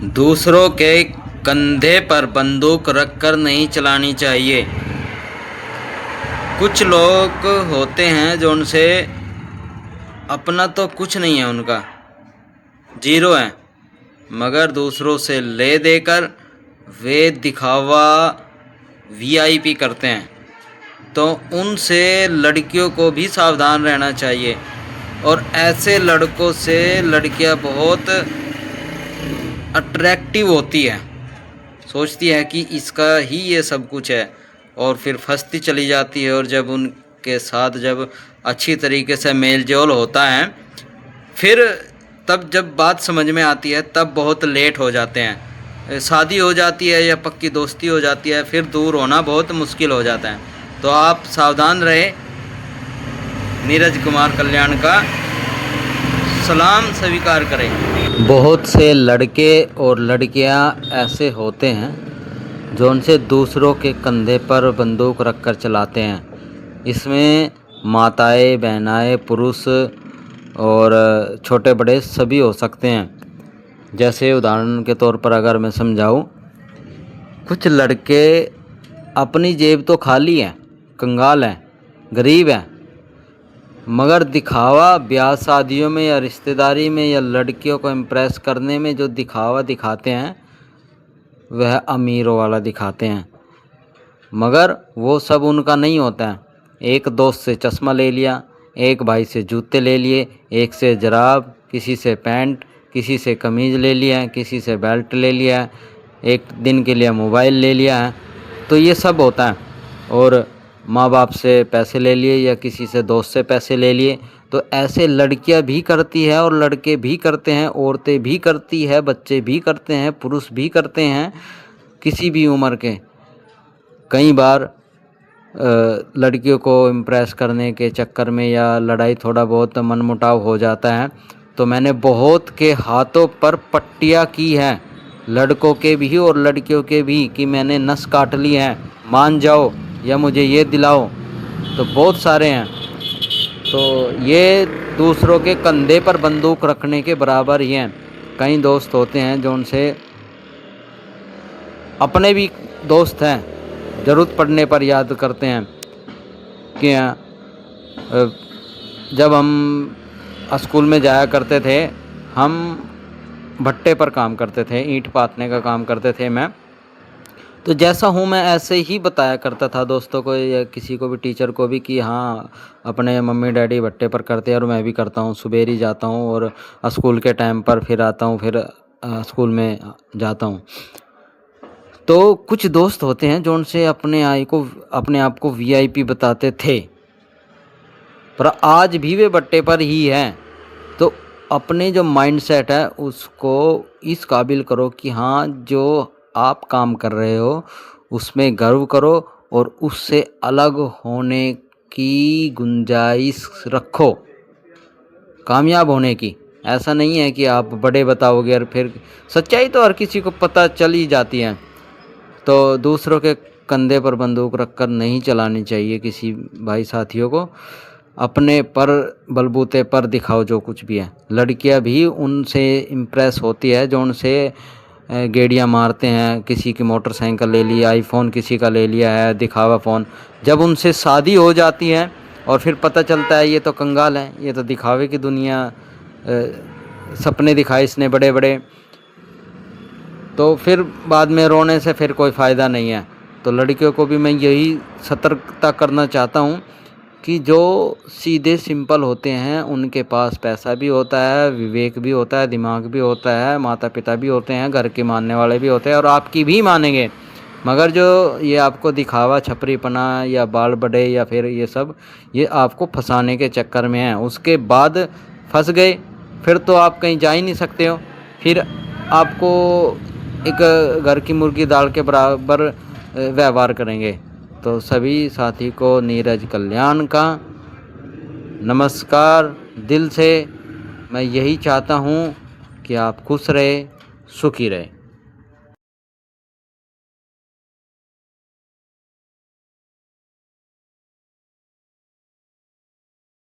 दूसरों के कंधे पर बंदूक रखकर नहीं चलानी चाहिए। कुछ लोग होते हैं जो उनसे अपना तो कुछ नहीं है, उनका जीरो है, मगर दूसरों से ले देकर वे दिखावा वीआईपी करते हैं। तो उनसे लड़कियों को भी सावधान रहना चाहिए। और ऐसे लड़कों से लड़कियां बहुत अट्रैक्टिव होती है, सोचती है कि इसका ही ये सब कुछ है, और फिर फंसती चली जाती है। और जब उनके साथ जब अच्छी तरीके से मेल जोल होता है, फिर तब जब बात समझ में आती है तब बहुत लेट हो जाते हैं। शादी हो जाती है या पक्की दोस्ती हो जाती है, फिर दूर होना बहुत मुश्किल हो जाता है। तो आप सावधान रहे। नीरज कुमार कल्याण का सलाम स्वीकार करें। बहुत से लड़के और लड़कियां ऐसे होते हैं जो उनसे दूसरों के कंधे पर बंदूक रखकर चलाते हैं। इसमें माताएं, बहनाएं, पुरुष और छोटे बड़े सभी हो सकते हैं। जैसे उदाहरण के तौर पर अगर मैं समझाऊं, कुछ लड़के अपनी जेब तो खाली है, कंगाल हैं, गरीब हैं, मगर दिखावा ब्याह शादियों में या रिश्तेदारी में या लड़कियों को इम्प्रेस करने में जो दिखावा दिखाते हैं वह अमीरों वाला दिखाते हैं। मगर वो सब उनका नहीं होता है। एक दोस्त से चश्मा ले लिया, एक भाई से जूते ले लिए, एक से जराब, किसी से पैंट, किसी से कमीज़ ले लिया है, किसी से बेल्ट ले लिया है, एक दिन के लिए मोबाइल ले लिया है। तो ये सब होता है। और माँ बाप से पैसे ले लिए या किसी से दोस्त से पैसे ले लिए। तो ऐसे लड़कियां भी करती है और लड़के भी करते हैं, औरतें भी करती है, बच्चे भी करते हैं, पुरुष भी करते हैं, किसी भी उम्र के। कई बार लड़कियों को इम्प्रेस करने के चक्कर में या लड़ाई थोड़ा बहुत मनमुटाव हो जाता है, तो मैंने बहुत के हाथों पर पट्टियाँ की हैं, लड़कों के भी और लड़कियों के भी, कि मैंने नस काट ली है, मान जाओ या मुझे ये दिलाओ। तो बहुत सारे हैं। तो ये दूसरों के कंधे पर बंदूक रखने के बराबर ही हैं। कई दोस्त होते हैं जो उनसे, अपने भी दोस्त हैं, ज़रूरत पड़ने पर याद करते हैं कि जब हम स्कूल में जाया करते थे, हम भट्टे पर काम करते थे, ईंट पाथने का काम करते थे मैं। तो जैसा हूँ मैं ऐसे ही बताया करता था दोस्तों को या किसी को भी, टीचर को भी, कि हाँ अपने मम्मी डैडी भट्टे पर करते हैं और मैं भी करता हूँ। सुबह ही जाता हूँ और स्कूल के टाइम पर फिर आता हूँ, फिर स्कूल में जाता हूँ। तो कुछ दोस्त होते हैं जो उनसे अपने आप को वीआईपी बताते थे, पर आज भी वे भट्टे पर ही हैं। तो अपने जो माइंडसेट है उसको इस काबिल करो कि हाँ, जो आप काम कर रहे हो उसमें गर्व करो और उससे अलग होने की गुंजाइश रखो, कामयाब होने की। ऐसा नहीं है कि आप बड़े बताओगे और फिर सच्चाई तो हर किसी को पता चल ही जाती है। तो दूसरों के कंधे पर बंदूक रखकर नहीं चलानी चाहिए किसी भाई साथियों को। अपने पर बलबूते पर दिखाओ जो कुछ भी है। लड़कियां भी उनसे इम्प्रेस होती है जो उनसे गेड़ियां मारते हैं। किसी की मोटरसाइकिल ले ली, आईफोन किसी का ले लिया है, दिखावा फ़ोन। जब उनसे शादी हो जाती है और फिर पता चलता है ये तो कंगाल है, ये तो दिखावे की दुनिया, सपने दिखाए इसने बड़े बड़े, तो फिर बाद में रोने से फिर कोई फ़ायदा नहीं है। तो लड़कियों को भी मैं यही सतर्कता करना चाहता हूँ कि जो सीधे सिंपल होते हैं उनके पास पैसा भी होता है, विवेक भी होता है, दिमाग भी होता है, माता पिता भी होते हैं, घर के मानने वाले भी होते हैं और आपकी भी मानेंगे। मगर जो ये आपको दिखावा, छपरीपना या बाल बड़े या फिर ये सब, ये आपको फंसाने के चक्कर में है। उसके बाद फंस गए फिर तो आप कहीं जा ही नहीं सकते हो। फिर आपको एक घर की मुर्गी दाल के बराबर व्यवहार करेंगे। तो सभी साथी को नीरज कल्याण का नमस्कार दिल से। मैं यही चाहता हूँ कि आप खुश रहे, सुखी रहे।